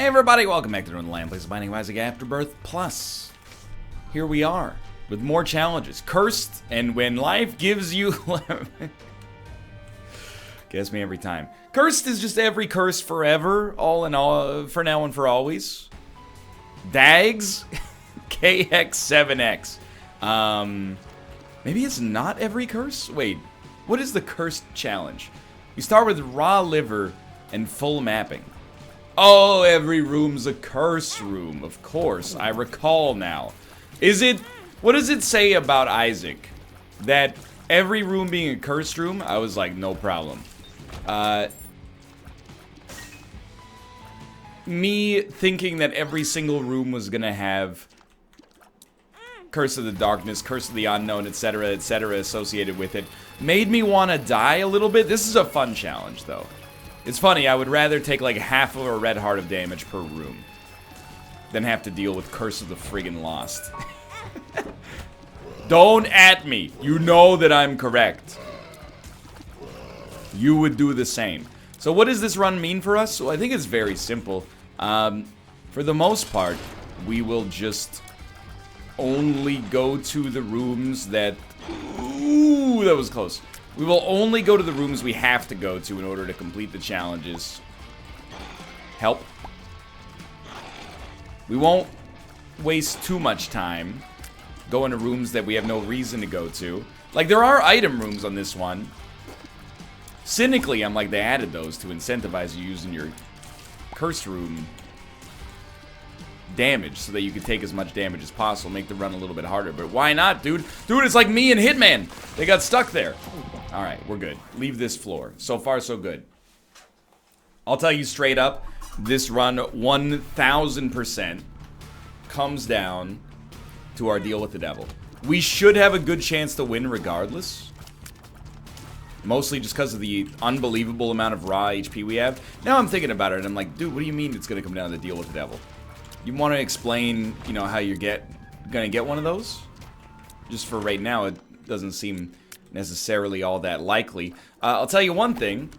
Hey everybody, welcome back to Northernlion, plays Binding of Isaac Afterbirth Plus. Here we are, with more challenges. Cursed, and when life gives you... Guess me every time. Cursed is just every curse forever, all in all, for now and for always. Dags, KX7X. Maybe it's not every curse? Wait, what is the cursed challenge? You start with raw liver and full mapping. Oh, every room's a curse room. Of course, I recall now. Is it... What does it say about Isaac? That every room being a cursed room? I was like, no problem. Me thinking that every single room was gonna have Curse of the Darkness, Curse of the Unknown, etc., associated with it, made me want to die a little bit. This is a fun challenge, though. It's funny, I would rather take like half of a red heart of damage per room than have to deal with Curse of the friggin' Lost. Don't at me. You know that I'm correct. You would do the same. So what does this run mean for us? Well, I think it's very simple. For the most part, we will just only go to the rooms that... Ooh, that was close. We will only go to the rooms we have to go to in order to complete the challenges. Help. We won't waste too much time going to rooms that we have no reason to go to. Like, there are item rooms on this one. Cynically, I'm like, they added those to incentivize you using your curse room damage so that you can take as much damage as possible, make the run a little bit harder. But why not, dude? Dude, it's like me and Hitman. They got stuck there. All right, we're good. Leave this floor. So far, so good. I'll tell you straight up, this run 1000% comes down to our deal with the devil. We should have a good chance to win regardless. Mostly just because of the unbelievable amount of raw HP we have. Now I'm thinking about it and I'm like, dude, what do you mean it's going to come down to the deal with the devil? You want to explain, you know, how you're gonna get one of those? Just for right now, it doesn't seem necessarily all that likely. I'll tell you one thing.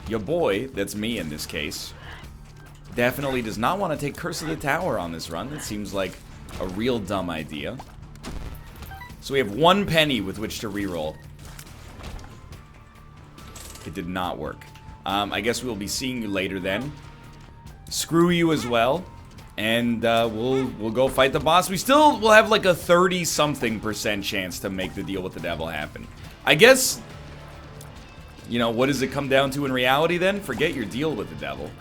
Your boy, that's me in this case, definitely does not want to take Curse of the Tower on this run. That seems like a real dumb idea. So we have 1 penny with which to reroll. It did not work. I guess we'll be seeing you later then. Screw you as well. And we'll go fight the boss. We still will have like a 30-something% chance to make the deal with the devil happen. I guess, you know, what does it come down to in reality then? Forget your deal with the devil.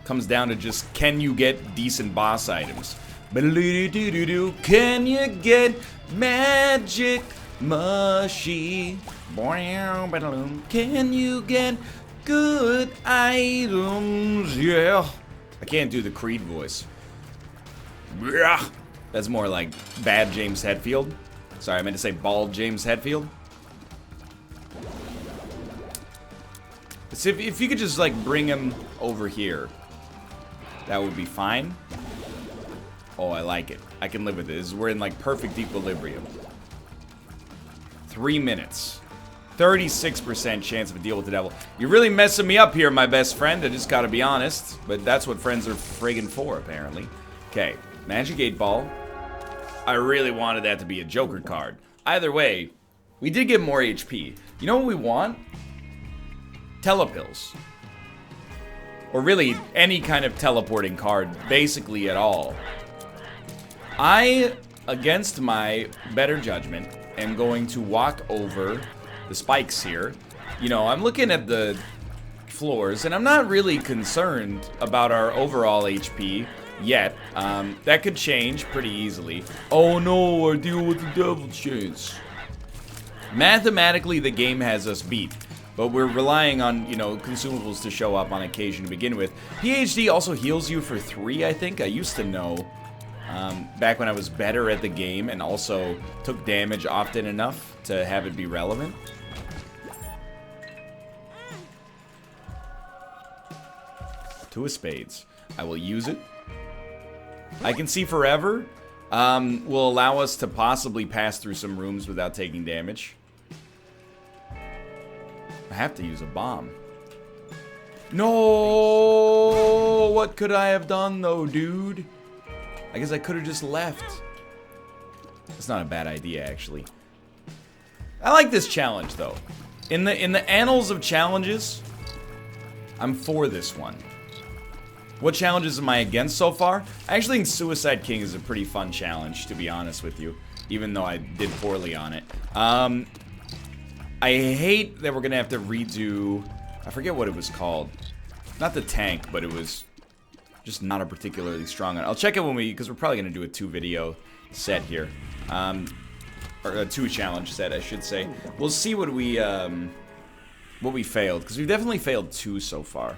Comes down to just, can you get decent boss items? Can you get magic mushy? Can you get good items? Yeah. I can't do the Creed voice. That's more like bad James Hetfield. Sorry, I meant to say bald James Hetfield. So if you could just like bring him over here, that would be fine. Oh, I like it. I can live with it. We're in like perfect equilibrium. 3 minutes. 36% chance of a deal with the devil. You're really messing me up here, my best friend. I just gotta be honest. But that's what friends are friggin' for, apparently. Okay, Magic 8 Ball. I really wanted that to be a Joker card. Either way, we did get more HP. You know what we want? Telepills. Or really, any kind of teleporting card, basically at all. I, against my better judgment, am going to walk over the spikes here. You know, I'm looking at the floors, and I'm not really concerned about our overall HP yet. That could change pretty easily. Oh no, our deal with the devil changed. Mathematically, the game has us beat, but we're relying on, you know, consumables to show up on occasion to begin with. PhD also heals you for 3, I think. I used to know, back when I was better at the game and also took damage often enough to have it be relevant. Two of spades. I will use it. I can see forever. Will allow us to possibly pass through some rooms without taking damage. I have to use a bomb. No! what could I have done, though, dude? I guess I could have just left. It's not a bad idea, actually. I like this challenge, though. In the annals of challenges, I'm for this one. What challenges am I against so far? I actually think Suicide King is a pretty fun challenge, to be honest with you. Even though I did poorly on it. I hate that we're gonna have to redo... I forget what it was called. Not the tank, but it was just not a particularly strong one. I'll check it when because we're probably gonna do a 2-video set here. Or a 2-challenge set, I should say. We'll see what we failed, because we've definitely failed 2 so far.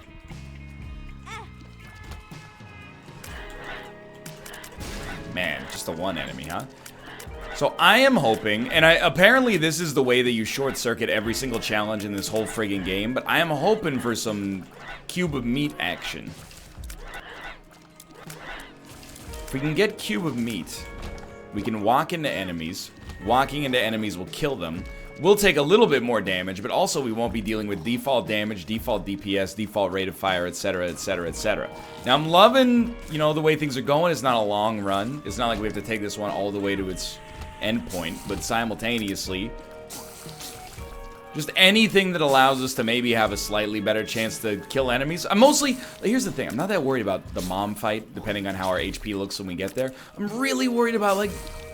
Man, just the one enemy, huh? So I am hoping, and apparently this is the way that you short circuit every single challenge in this whole friggin' game, but I am hoping for some cube of meat action. If we can get cube of meat, we can walk into enemies. Walking into enemies will kill them. We'll take a little bit more damage, but also we won't be dealing with default damage, default DPS, default rate of fire, etc., etc., etc. Now, I'm loving, you know, the way things are going. It's not a long run. It's not like we have to take this one all the way to its end point, but simultaneously, just anything that allows us to maybe have a slightly better chance to kill enemies. I'm mostly, here's the thing, I'm not that worried about the mom fight, depending on how our HP looks when we get there. I'm really worried about, like,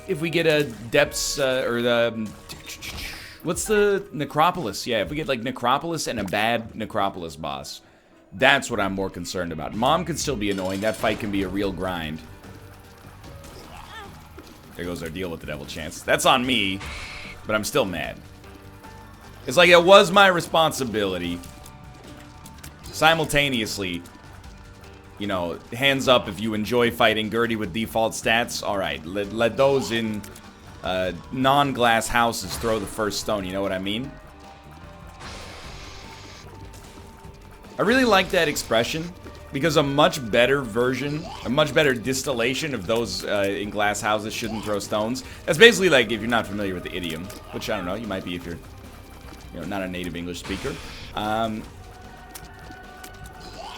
if we get a depths, or the... What's the Necropolis? Yeah, if we get like Necropolis and a bad Necropolis boss, that's what I'm more concerned about. Mom can still be annoying. That fight can be a real grind. There goes our deal with the devil chance. That's on me, but I'm still mad. It's like it was my responsibility. Simultaneously, you know, hands up if you enjoy fighting Gertie with default stats. All right, let those in... non-glass houses throw the first stone, you know what I mean? I really like that expression, because a much better version, a much better distillation of those in glass houses shouldn't throw stones. That's basically like, if you're not familiar with the idiom, which I don't know, you might be if you're, you know, not a native English speaker.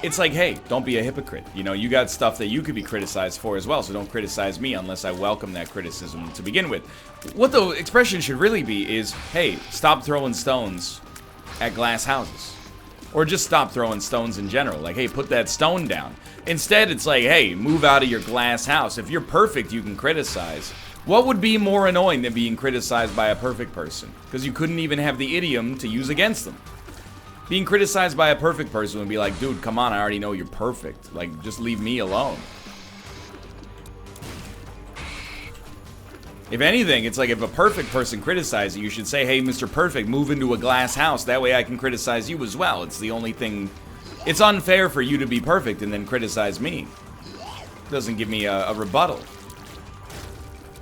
It's like, hey, don't be a hypocrite. You know, you got stuff that you could be criticized for as well, so don't criticize me unless I welcome that criticism to begin with. What the expression should really be is, hey, stop throwing stones at glass houses. Or just stop throwing stones in general. Like, hey, put that stone down. Instead, it's like, hey, move out of your glass house. If you're perfect, you can criticize. What would be more annoying than being criticized by a perfect person? Because you couldn't even have the idiom to use against them. Being criticized by a perfect person would be like, dude, come on, I already know you're perfect. Like, just leave me alone. If anything, it's like if a perfect person criticizes you, you should say, hey, Mr. Perfect, move into a glass house. That way I can criticize you as well. It's the only thing... It's unfair for you to be perfect and then criticize me. It doesn't give me a rebuttal.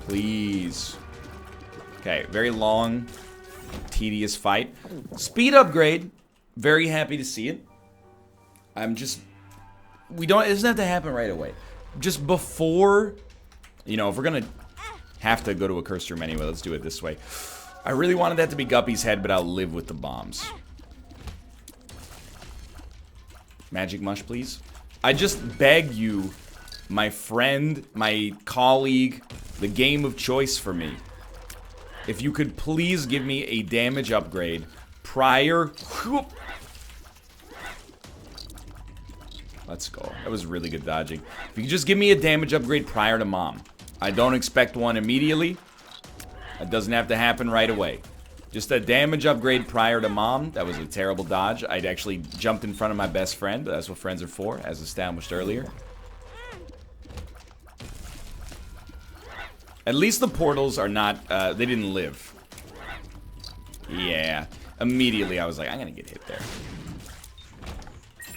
Please. Okay, very long, tedious fight. Speed upgrade. Very happy to see it. I'm just... it doesn't have to happen right away. Just before... You know, if we're gonna have to go to a cursed room anyway, let's do it this way. I really wanted that to be Guppy's head, but I'll live with the bombs. Magic mush, please. I just beg you, my friend, my colleague, the game of choice for me. If you could please give me a damage upgrade prior... Let's go. That was really good dodging. If you could just give me a damage upgrade prior to Mom. I don't expect one immediately. That doesn't have to happen right away. Just a damage upgrade prior to Mom. That was a terrible dodge. I'd actually jumped in front of my best friend. That's what friends are for, as established earlier. At least the portals are not, they didn't live. Yeah. Immediately I was like, I'm gonna get hit there.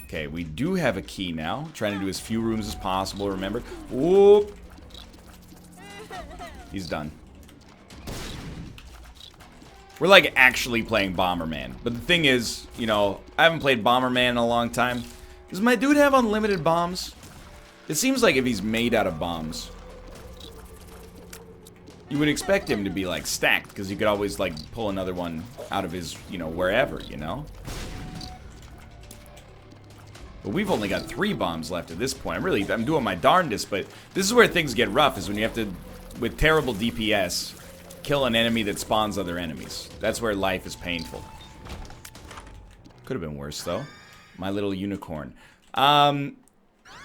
Okay, we do have a key now. Trying to do as few rooms as possible, remember? Whoop. He's done. We're like actually playing Bomberman. But the thing is, you know, I haven't played Bomberman in a long time. Does my dude have unlimited bombs? It seems like if he's made out of bombs, you would expect him to be like stacked, because you could always like pull another one out of his, you know, wherever, you know? But we've only got 3 bombs left at this point. I'm doing my darndest, but this is where things get rough, is when you have to, with terrible DPS, kill an enemy that spawns other enemies. That's where life is painful. Could have been worse, though. My little unicorn.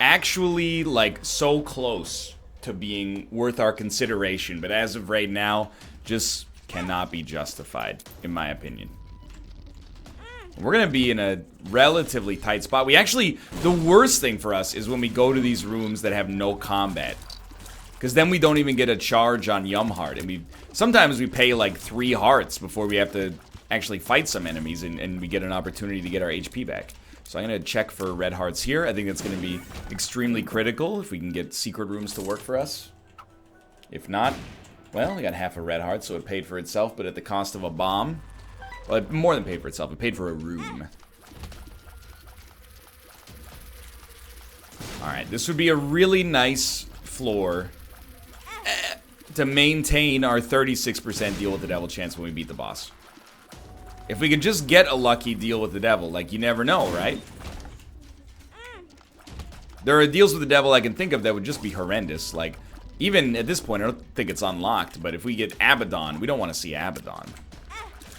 Actually, like, so close to being worth our consideration, but as of right now, just cannot be justified, in my opinion. We're gonna be in a relatively tight spot. The worst thing for us is when we go to these rooms that have no combat. Because then we don't even get a charge on Yum Heart. And sometimes we pay like 3 hearts before we have to actually fight some enemies, and we get an opportunity to get our HP back. So I'm gonna check for red hearts here. I think that's gonna be extremely critical if we can get secret rooms to work for us. If not, well, we got half a red heart, so it paid for itself, but at the cost of a bomb. Well, it more than paid for itself. It paid for a room. Alright, this would be a really nice floor to maintain our 36% deal with the devil chance when we beat the boss. If we could just get a lucky deal with the devil, like, you never know, right? There are deals with the devil I can think of that would just be horrendous. Like, even at this point, I don't think it's unlocked, but if we get Abaddon, we don't want to see Abaddon.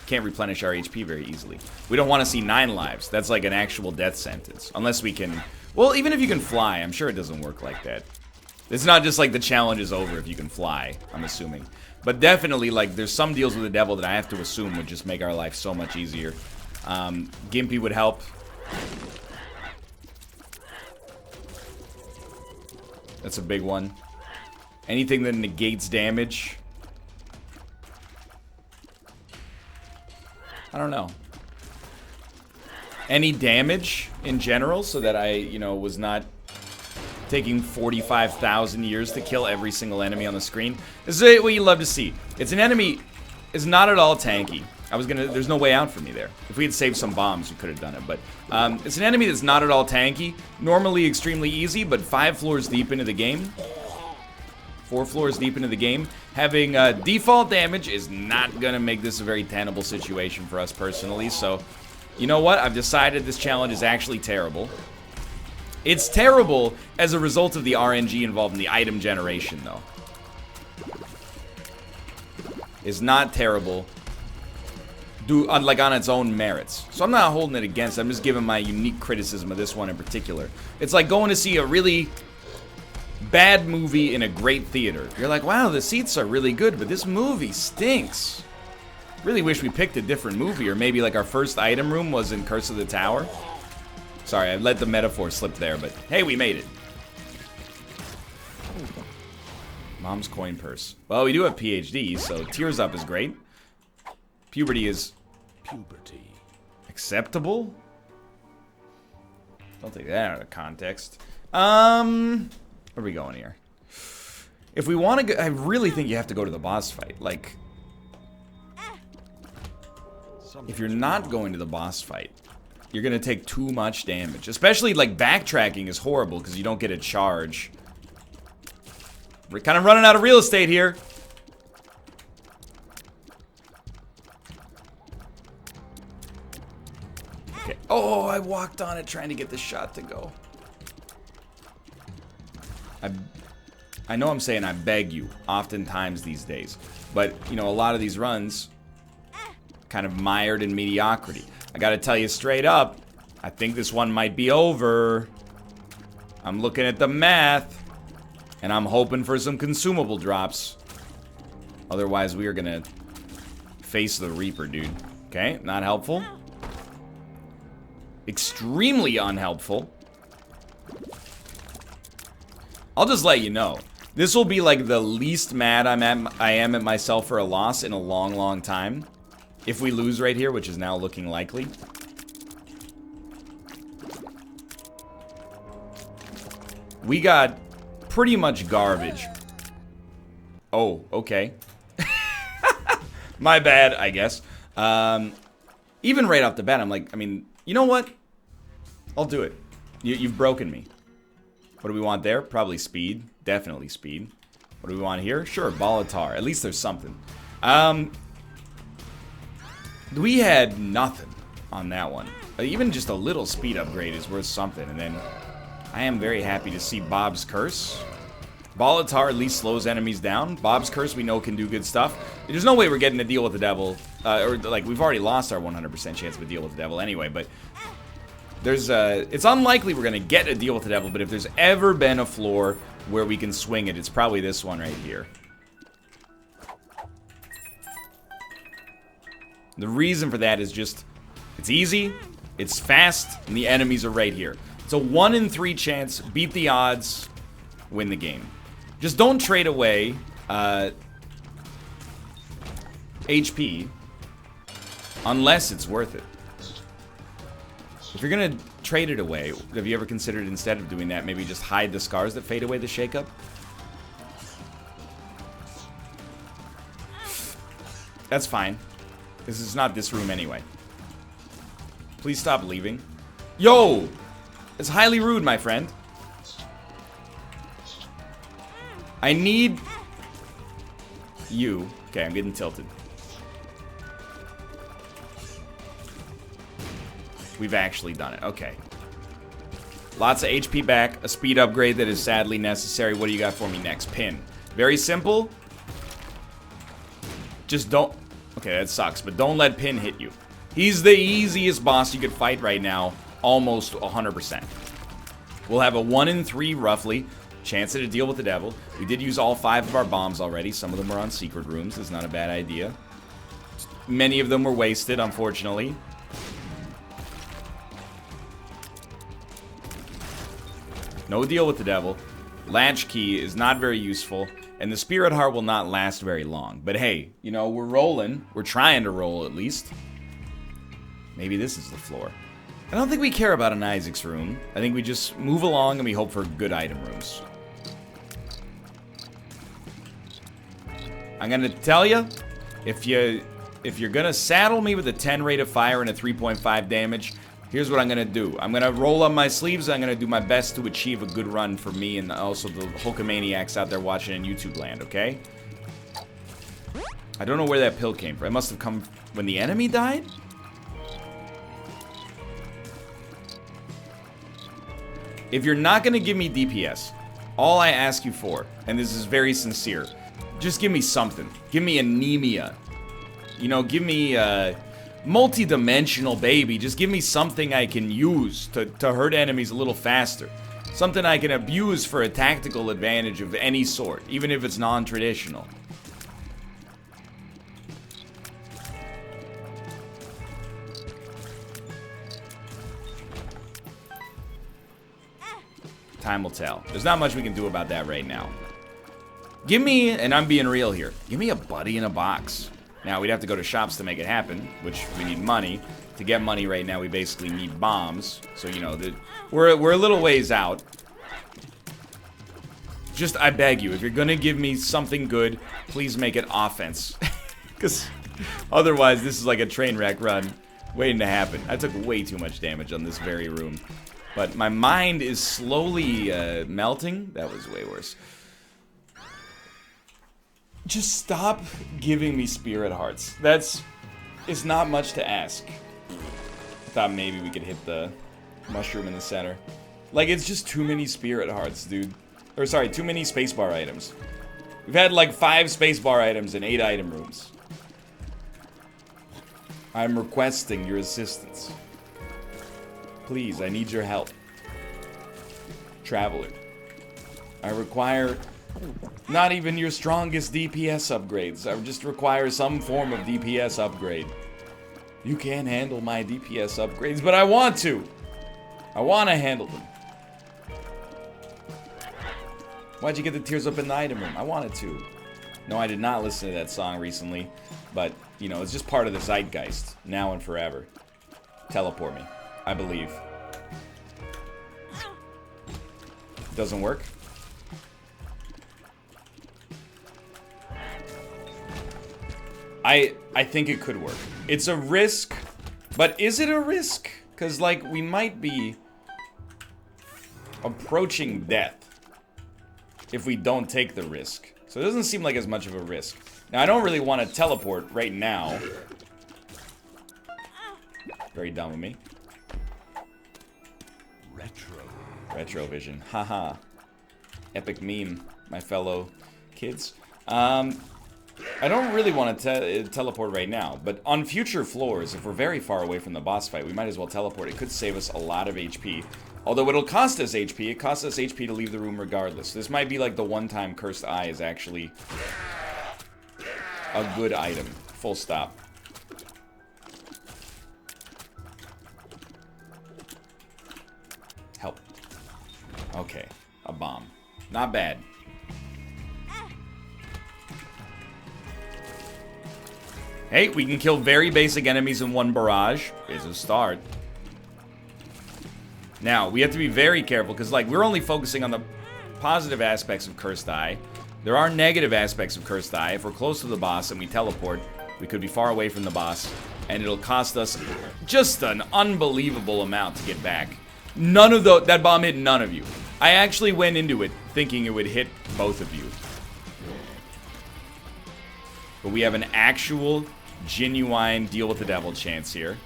Can't replenish our HP very easily. We don't want to see 9 lives. That's like an actual death sentence. Unless we can... Well, even if you can fly, I'm sure it doesn't work like that. It's not just like the challenge is over if you can fly, I'm assuming. But definitely, like, there's some deals with the devil that I have to assume would just make our life so much easier. Gimpy would help. That's a big one. Anything that negates damage. I don't know. Any damage in general, so that I, you know, was not taking 45,000 years to kill every single enemy on the screen. This is what you love to see. It's an enemy is not at all tanky. There's no way out for me there. If we had saved some bombs, we could have done it. But it's an enemy that's not at all tanky. Normally extremely easy, but 5 floors deep into the game. 4 floors deep into the game. Having default damage is not gonna make this a very tenable situation for us personally. So, you know what? I've decided this challenge is actually terrible. It's terrible as a result of the RNG involved in the item generation, though. It's not terrible, like on its own merits. So I'm not holding it against. I'm just giving my unique criticism of this one in particular. It's like going to see a really bad movie in a great theater. You're like, wow, the seats are really good, but this movie stinks. Really wish we picked a different movie, or maybe like our first item room was in Curse of the Tower. Sorry, I let the metaphor slip there, but hey, we made it. Mom's coin purse. Well, we do have PhDs, so Tears Up is great. Puberty is... Puberty. Acceptable? Don't take that out of context. Where are we going here? If we want to go... I really think you have to go to the boss fight. Like... If you're not going to the boss fight, you're gonna take too much damage. Especially, like, backtracking is horrible because you don't get a charge. We're kind of running out of real estate here. Okay. Oh, I walked on it trying to get the shot to go. I know I'm saying I beg you oftentimes these days, but, you know, a lot of these runs kind of mired in mediocrity. I gotta tell you straight up, I think this one might be over. I'm looking at the math, and I'm hoping for some consumable drops. Otherwise, we are gonna face the Reaper, dude. Okay, not helpful. Extremely unhelpful. I'll just let you know. This will be like the least mad I am at myself for a loss in a long, long time. If we lose right here, which is now looking likely. We got pretty much garbage. Oh, okay. My bad, I guess. Even right off the bat, I'm like, I mean, you know what? I'll do it. You've broken me. What do we want there? Probably speed. Definitely speed. What do we want here? Sure, Volatar. At least there's something. We had nothing on that one. Even just a little speed upgrade is worth something. And then I am very happy to see Bob's Curse. Bolitar at least slows enemies down. Bob's Curse we know can do good stuff. There's no way we're getting a deal with the devil. Or like we've already lost our 100% chance of a deal with the devil anyway. But there's it's unlikely we're gonna get a deal with the devil. But if there's ever been a floor where we can swing it, it's probably this one right here. The reason for that is just it's easy, it's fast, and the enemies are right here. It's a 1 in 3 chance. Beat the odds, win the game. Just don't trade away HP unless it's worth it. If you're gonna trade it away, have you ever considered instead of doing that, maybe just hide the scars that fade away the shakeup? That's fine. This is not this room anyway. Please stop leaving. Yo! It's highly rude, my friend. I need you. Okay, I'm getting tilted. We've actually done it. Okay. Lots of HP back. A speed upgrade that is sadly necessary. What do you got for me next? Pin. Very simple. Just don't... Okay, that sucks, but don't let Pin hit you. He's the easiest boss you could fight right now. Almost 100%. We'll have a 1 in 3, roughly, chance at a deal with the devil. We did use all 5 of our bombs already. Some of them were on secret rooms. It's not a bad idea. Many of them were wasted, unfortunately. No deal with the devil. Latchkey is not very useful. And the Spirit Heart will not last very long. But hey, you know, we're rolling. We're trying to roll, at least. Maybe this is the floor. I don't think we care about an Isaac's room. I think we just move along and we hope for good item rooms. I'm gonna tell you, if you're gonna saddle me with a 10 rate of fire and a 3.5 damage, here's what I'm gonna do. I'm gonna roll up my sleeves. I'm gonna do my best to achieve a good run for me and also the Hulkamaniacs out there watching in YouTube land, okay? I don't know where that pill came from. It must have come when the enemy died? If you're not gonna give me DPS, all I ask you for, and this is very sincere, just give me something. Give me anemia. You know, give me multi-dimensional baby. Just give me something I can use to hurt enemies a little faster. Something I can abuse for a tactical advantage of any sort, even if it's non-traditional. Time will tell. There's not much we can do about that right now. Give me, and I'm being real here, give me a buddy in a box. Now, we'd have to go to shops to make it happen, which we need money. To get money right now, we basically need bombs. So, you know, we're a little ways out. Just, I beg you, if you're gonna give me something good, please make it offense. Because otherwise, this is like a train wreck run waiting to happen. I took way too much damage on this very room. But my mind is slowly melting. That was way worse. Just stop giving me spirit hearts. It's not much to ask. I thought maybe we could hit the mushroom in the center. Like, it's just too many spirit hearts, dude. Or sorry, too many spacebar items. We've had like 5 spacebar items in 8 item rooms. I'm requesting your assistance. Please, I need your help. Traveler. I require not even your strongest DPS upgrades. I just require some form of DPS upgrade. You can't handle my DPS upgrades, but I want to. I want to handle them. Why'd you get the tears up in the item room? I wanted to. No, I did not listen to that song recently, but, you know, it's just part of the zeitgeist, now and forever. Teleport me. I believe. Doesn't work. I think it could work. It's a risk, but is it a risk? Because, like, we might be approaching death if we don't take the risk. So it doesn't seem like as much of a risk. Now, I don't really want to teleport right now. Very dumb of me. Retrovision. Haha. Epic meme, my fellow kids. I don't really want to teleport right now, but on future floors, if we're very far away from the boss fight, we might as well teleport. It could save us a lot of HP. Although it'll cost us HP, it costs us HP to leave the room regardless. This might be like the one-time cursed eye is actually a good item. Full stop. Help. Okay, a bomb. Not bad. Hey, we can kill very basic enemies in one barrage. Is a start. Now, we have to be very careful, because, like, we're only focusing on the positive aspects of Cursed Eye. There are negative aspects of Cursed Eye. If we're close to the boss and we teleport, we could be far away from the boss, and it'll cost us just an unbelievable amount to get back. None of that bomb hit none of you. I actually went into it thinking it would hit both of you. But we have an actual, genuine deal with the devil chance here.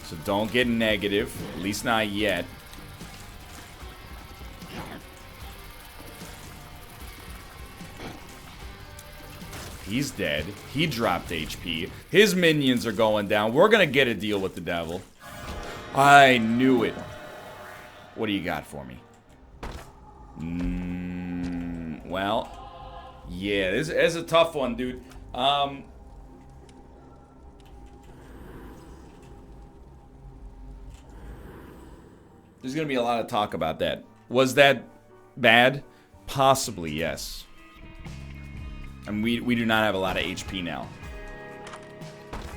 So don't get negative, at least not yet. He's dead. He dropped HP. His minions are going down. We're gonna get a deal with the devil. I knew it. What do you got for me? Well, yeah, this is a tough one, dude. There's gonna be a lot of talk about that. Was that bad? Possibly, yes. And we do not have a lot of HP now.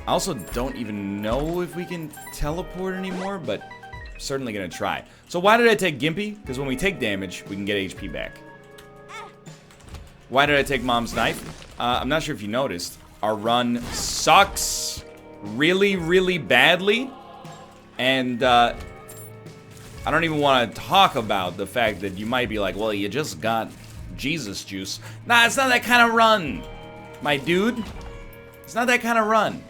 I also don't even know if we can teleport anymore, but I'm certainly gonna try. So why did I take Gimpy? Because when we take damage, we can get HP back. Why did I take Mom's Knife? I'm not sure if you noticed. Our run sucks really, really badly. And I don't even want to talk about the fact that you might be like, well, you just got Jesus juice. Nah, it's not that kind of run, my dude. It's not that kind of run.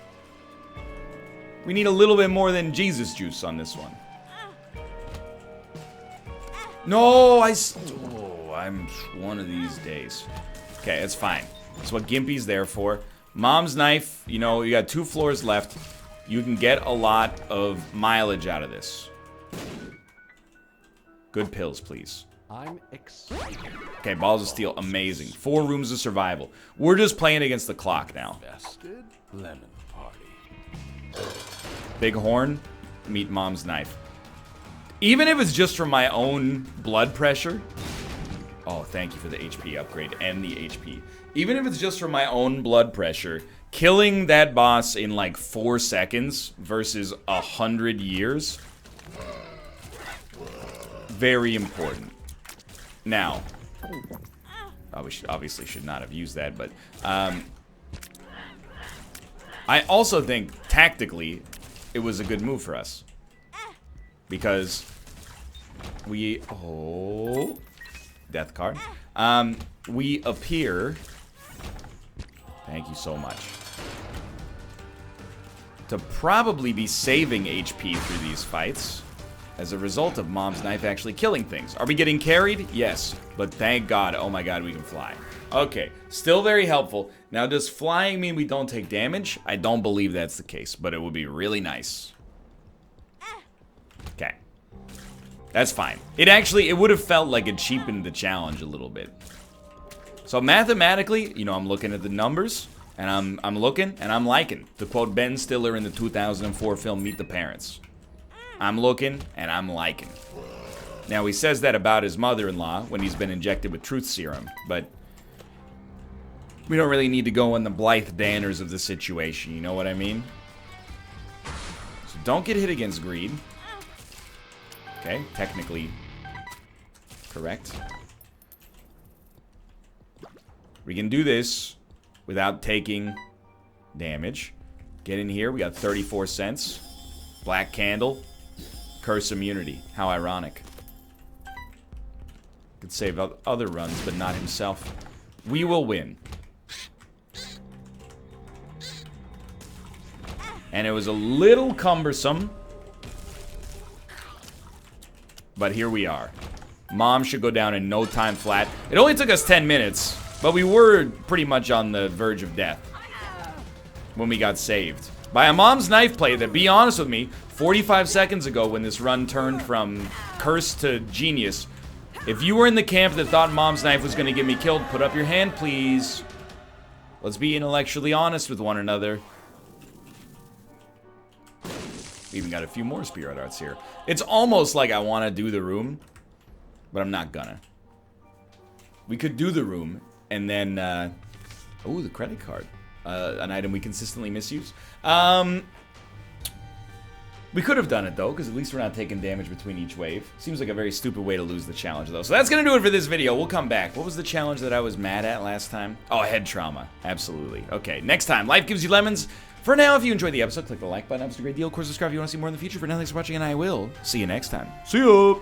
We need a little bit more than Jesus juice on this one. No, I'm one of these days. Okay, it's fine. That's what Gimpy's there for. Mom's Knife, you know, you got 2 floors left. You can get a lot of mileage out of this. Good pills, please. I'm excited. Okay, Balls of Steel, amazing. 4 rooms of survival. We're just playing against the clock now. Vested lemon party. Big Horn, meet Mom's Knife. Even if it's just from my own blood pressure. Oh, thank you for the HP upgrade and the HP. Even if it's just from my own blood pressure, killing that boss in like 4 seconds versus 100 years. Very important. Now, we obviously should not have used that, but I also think tactically it was a good move for us because we death card. We appear. Thank you so much. To probably be saving HP through these fights. As a result of Mom's Knife actually killing things. Are we getting carried? Yes. But thank God. Oh my God, we can fly. Okay. Still very helpful. Now, does flying mean we don't take damage? I don't believe that's the case, but it would be really nice. Okay. That's fine. It would have felt like it cheapened the challenge a little bit. So mathematically, you know, I'm looking at the numbers, and I'm looking, and I'm liking. To quote Ben Stiller in the 2004 film Meet the Parents. I'm looking, and I'm liking. Now, he says that about his mother-in-law when he's been injected with truth serum, but we don't really need to go on the Blythe Danners of the situation, you know what I mean? So don't get hit against greed. Okay, technically correct. We can do this without taking damage. Get in here, we got 34 cents. Black Candle. Curse immunity. How ironic. Could save other runs, but not himself. We will win. And it was a little cumbersome. But here we are. Mom should go down in no time flat. It only took us 10 minutes, but we were pretty much on the verge of death when we got saved by a mom's knife play that, be honest with me, 45 seconds ago when this run turned from curse to genius, if you were in the camp that thought mom's knife was going to get me killed, put up your hand, please. Let's be intellectually honest with one another. We even got a few more spirit arts here. It's almost like I want to do the room, but I'm not gonna. We could do the room, and then, oh, the credit card. An item we consistently misuse. We could have done it, though, because at least we're not taking damage between each wave. Seems like a very stupid way to lose the challenge, though. So that's going to do it for this video. We'll come back. What was the challenge that I was mad at last time? Oh, head trauma. Absolutely. Okay, next time. Life gives you lemons. For now, if you enjoyed the episode, click the like button. That was a great deal. Of course, subscribe if you want to see more in the future. For now, thanks for watching, and I will see you next time. See ya!